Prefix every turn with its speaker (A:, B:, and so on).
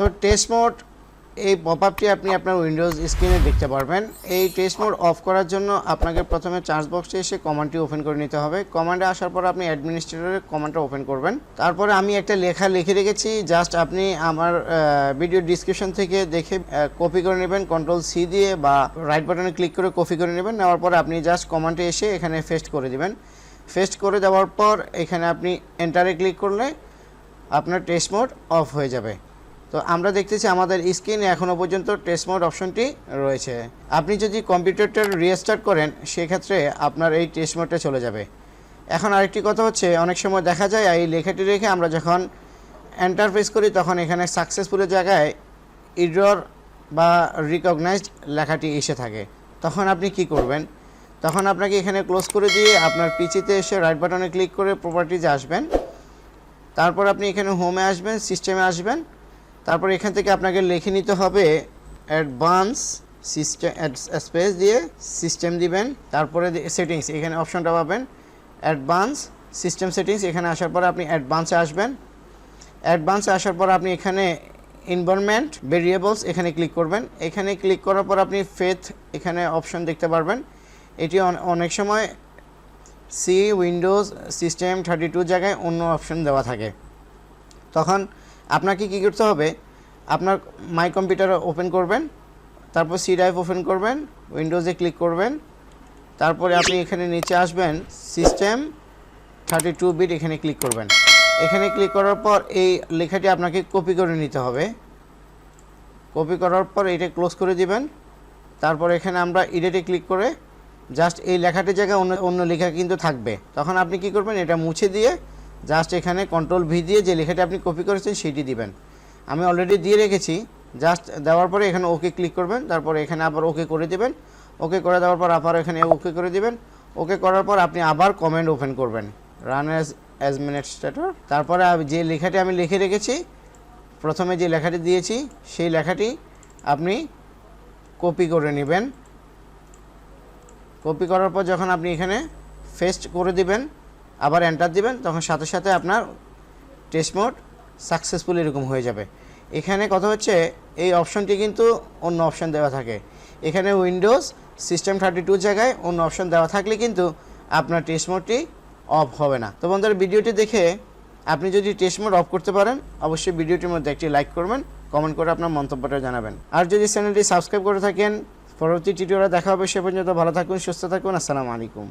A: তো test mode এই পপআপটি আপনি আপনার উইন্ডোজ স্ক্রিনে দেখতে পারবেন। এই টেস্ট মোড অফ করার জন্য আপনাকে প্রথমে চার্জ বক্সে এসে কমান্ডটি ওপেন করে নিতে হবে। কমান্ডে আসার পর আপনি অ্যাডমিনিস্ট্রেটরের কমান্ডটা ওপেন করবেন। তারপরে আমি একটা লেখা লিখে রেখেছি, জাস্ট আপনি আমার ভিডিও ডিসক্রিপশন থেকে দেখে কপি করে নেবেন Ctrl+C দিয়ে, বা রাইট বাটনে ক্লিক করে কপি করে নেবেন। নেওয়ার পর আপনি জাস্ট কমান্ডে এসে এখানে পেস্ট করে দিবেন। পেস্ট করে দেওয়ার পর এখানে আপনি এন্টারে ক্লিক করলে আপনার টেস্ট মোড অফ হয়ে যাবে। তো আমরা দেখতেছি আমাদের স্ক্রিনে এখনও পর্যন্ত টেস্ট মোড অপশনটি রয়েছে। আপনি যদি কম্পিউটারটা রিস্টার্ট করেন সেক্ষেত্রে আপনার এই টেস্ট মোডটা চলে যাবে। এখন আরেকটি কথা হচ্ছে, অনেক সময় দেখা যায় এই লেখাটি রেখে আমরা যখন এন্টার প্রেস করি তখন এখানে সাকসেসফুলের জায়গায় এরর বা রিকগনাইজড লেখাটি এসে থাকে। তখন আপনি কি করবেন? তখন আপনাকে এখানে ক্লোজ করে দিয়ে আপনার পিসিতে এসে রাইট বাটনে ক্লিক করে প্রপার্টিজে আসবেন। তারপর আপনি এখানে হোমে আসবেন, সিস্টেমে আসবেন। তারপর এখান থেকে আপনাকে লিখে নিতে হবে অ্যাডভান্স সিস্টেম, স্পেস দিয়ে সিস্টেম দিবেন। তারপরে সেটিংস, এখানে অপশনটা পাবেন অ্যাডভান্স সিস্টেম সেটিংস। এখানে আসার পর আপনি অ্যাডভান্সে আসবেন। অ্যাডভান্সে আসার পর আপনি এখানে এনভায়রনমেন্ট ভেরিয়েবলস এখানে ক্লিক করবেন। এখানে ক্লিক করার পর আপনি ফেথ এখানে অপশন দেখতে পারবেন। এটি অনেক সময় সি উইন্ডোজ সিস্টেম 32 জায়গায় অন্য অপশন দেওয়া থাকে। তখন আপনাকে কী করতে হবে? আপনার মাই কম্পিউটার ওপেন করবেন, তারপর সি ড্রাইভ ওপেন করবেন, উইন্ডোজে ক্লিক করবেন। তারপরে আপনি এখানে নিচে আসবেন, সিস্টেম 32 বিট এখানে ক্লিক করবেন। এখানে ক্লিক করার পর এই লেখাটি আপনাকে কপি করে নিতে হবে। কপি করার পর এটা ক্লোজ করে দিবেন। তারপর এখানে আমরা এডিটে ক্লিক করে জাস্ট এই লেখাটির জায়গায় অন্য লেখা কিন্তু থাকবে। তখন আপনি কি করবেন? এটা মুছে দিয়ে জাস্ট এখানে Ctrl+V দিয়ে যে লেখাটি আপনি কপি করেছেন সেটি দিবেন। আমি অলরেডি দিয়ে রেখেছি। জাস্ট দেওয়ার পরে এখানে ওকে ক্লিক করবেন। তারপরে এখানে আবার ওকে করে দেবেন। ওকে করে দেওয়ার পর আবার এখানে ওকে করে দিবেন। ওকে করার পর আপনি আবার কমেন্ট ওপেন করবেন, রান অ্যাজ অ্যাডমিনিস্ট্রেটর। তারপরে যে লেখাটি আমি লিখে রেখেছি, প্রথমে যে লেখাটি দিয়েছি সেই লেখাটি আপনি কপি করে নেবেন। কপি করার পর যখন আপনি এখানে পেস্ট করে দিবেন, আবার এন্টার দিবেন, তখন সাথে সাথে আপনার টেস্ট মোড সাকসেসফুল এরকম হয়ে যাবে। এখানে কথা হচ্ছে এই অপশনটি কিন্তু অন্য অপশন দেওয়া থাকে। এখানে উইন্ডোজ সিস্টেম 32 জায়গায় অন্য অপশন দেওয়া থাকলে কিন্তু আপনার টেস্ট মোডটি অফ হবে না। তো বন্ধুরা, ভিডিওটি দেখে আপনি যদি টেস্ট মোড অফ করতে পারেন অবশ্যই ভিডিওটির মধ্যে একটি লাইক করবেন, কমেন্ট করে আপনার মন্তব্যটা জানাবেন। আর যদি চ্যানেলটি সাবস্ক্রাইব করে থাকেন, পরবর্তী টিউটোরিয়ালে দেখা হবে। সে পর্যন্ত ভালো থাকুন, সুস্থ থাকুন। আসসালামু আলাইকুম।